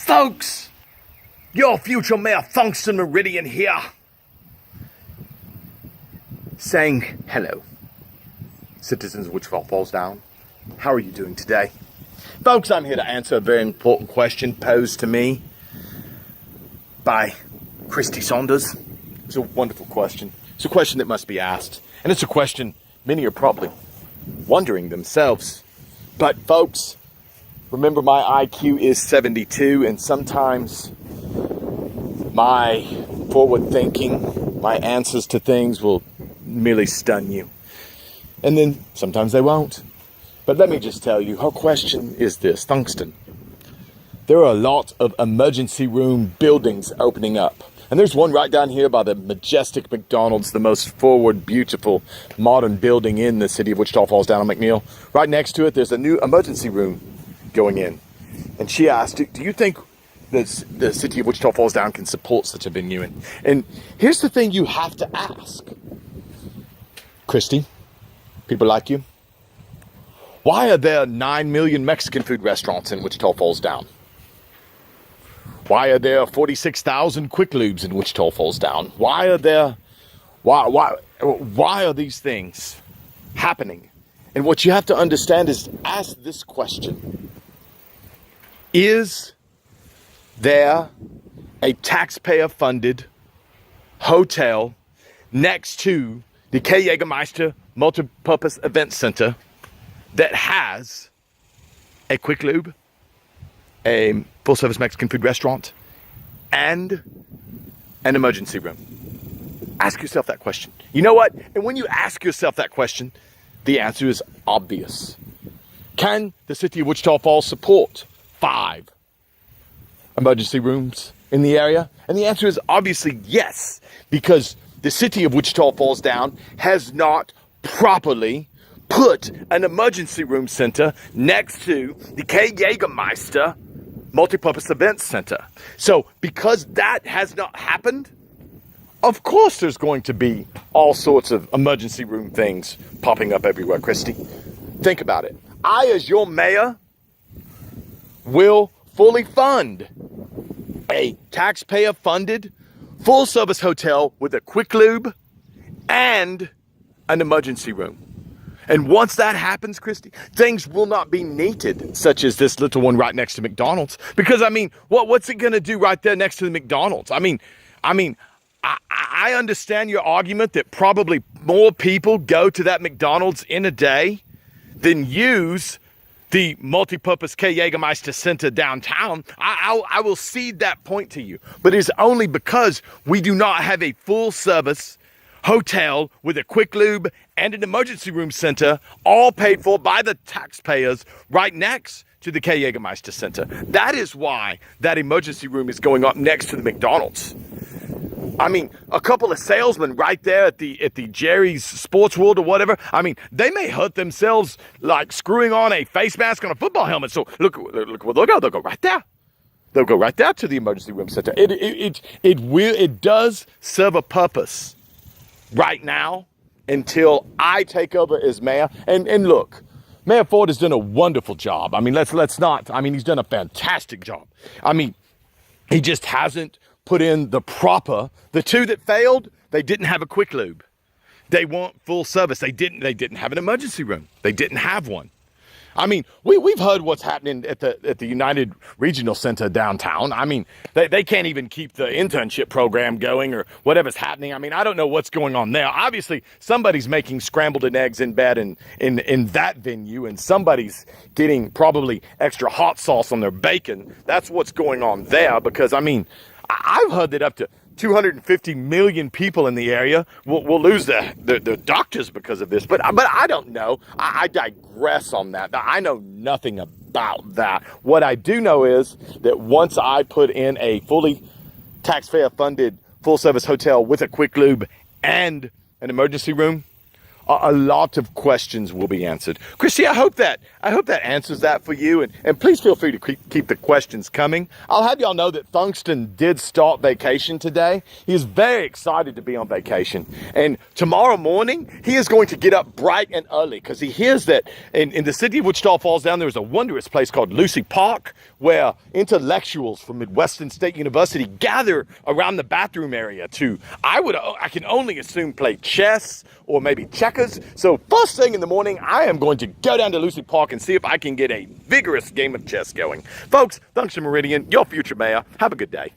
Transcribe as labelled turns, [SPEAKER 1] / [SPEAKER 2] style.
[SPEAKER 1] Folks, your future Mayor Thungsten Meridian here, saying hello. Citizens of Wichita Falls Down, how are you doing today? Folks, I'm here to answer a very important question posed to me by Christy Saunders. It's a wonderful question. It's a question that must be asked. And it's a question many are probably wondering themselves. But folks, remember my IQ is 72, and sometimes my forward thinking, my answers to things will merely stun you. And then sometimes they won't. But let me just tell you, her question is this: Thungsten, there are a lot of emergency room buildings opening up. And there's one right down here by the majestic McDonald's, the most forward, beautiful, modern building in the city of Wichita Falls Down on McNeil. Right next to it, there's a new emergency room going in. And she asked, do you think the city of Wichita Falls Down can support such a venue? And here's the thing you have to ask. Christy, people like you, why are there 9 million Mexican food restaurants in Wichita Falls Down? Why are there 46,000 Quick Lubes in Wichita Falls Down? Why are these things happening? And what you have to understand is, ask this question: is there a taxpayer-funded hotel next to the K. Jägermeister Multipurpose Event Center that has a Quick Lube, a full-service Mexican food restaurant, and an emergency room? Ask yourself that question. You know what? And when you ask yourself that question, the answer is obvious. Can the city of Wichita Falls support 5 emergency rooms in the area? And the answer is obviously yes, because the city of Wichita Falls Down has not properly put an emergency room center next to the K. Jägermeister Multipurpose Events Center. So because that has not happened, of course there's going to be all sorts of emergency room things popping up everywhere, Christy. Think about it. I, as your mayor, will fully fund a taxpayer-funded full-service hotel with a Quick Lube and an emergency room. And once that happens, Christy, things will not be neated, such as this little one right next to McDonald's. Because, what's it going to do right there next to the McDonald's? I understand your argument that probably more people go to that McDonald's in a day than use the multipurpose K. Jägermeister Center downtown. I will cede that point to you. But it's only because we do not have a full-service hotel with a Quick Lube and an emergency room center, all paid for by the taxpayers, right next to the K. Jägermeister Center. That is why that emergency room is going up next to the McDonald's. A couple of salesmen right there at the Jerry's Sports World or whatever, they may hurt themselves like screwing on a face mask on a football helmet. So look, they'll go right there. They'll go right there to the emergency room center. It does serve a purpose right now until I take over as mayor. And look, Mayor Ford has done a wonderful job. Let's not. He's done a fantastic job. He just hasn't put in the two that failed, they didn't have a Quick Lube. They weren't full service. They didn't have an emergency room. They didn't have one. We've heard what's happening at the United Regional Center downtown. They can't even keep the internship program going or whatever's happening. I don't know what's going on there. Obviously, somebody's making scrambled eggs in bed in that venue, and somebody's getting probably extra hot sauce on their bacon. That's what's going on there, because, I've heard that up to 250 million people in the area will lose their doctors because of this. But I don't know. I digress on that. I know nothing about that. What I do know is that once I put in a fully taxpayer-funded full-service hotel with a Quick Lube and an emergency room, a lot of questions will be answered. Christy, I hope that answers that for you. And please feel free to keep the questions coming. I'll have y'all know that Thungsten did start vacation today. He is very excited to be on vacation. And tomorrow morning, he is going to get up bright and early because he hears that in the city of Wichita Falls down there is a wondrous place called Lucy Park where intellectuals from Midwestern State University gather around the bathroom area to, I can only assume, play chess or maybe checkers. So first thing in the morning, I am going to go down to Lucy Park and see if I can get a vigorous game of chess going. Folks, Thungsten Meridian, your future mayor. Have a good day.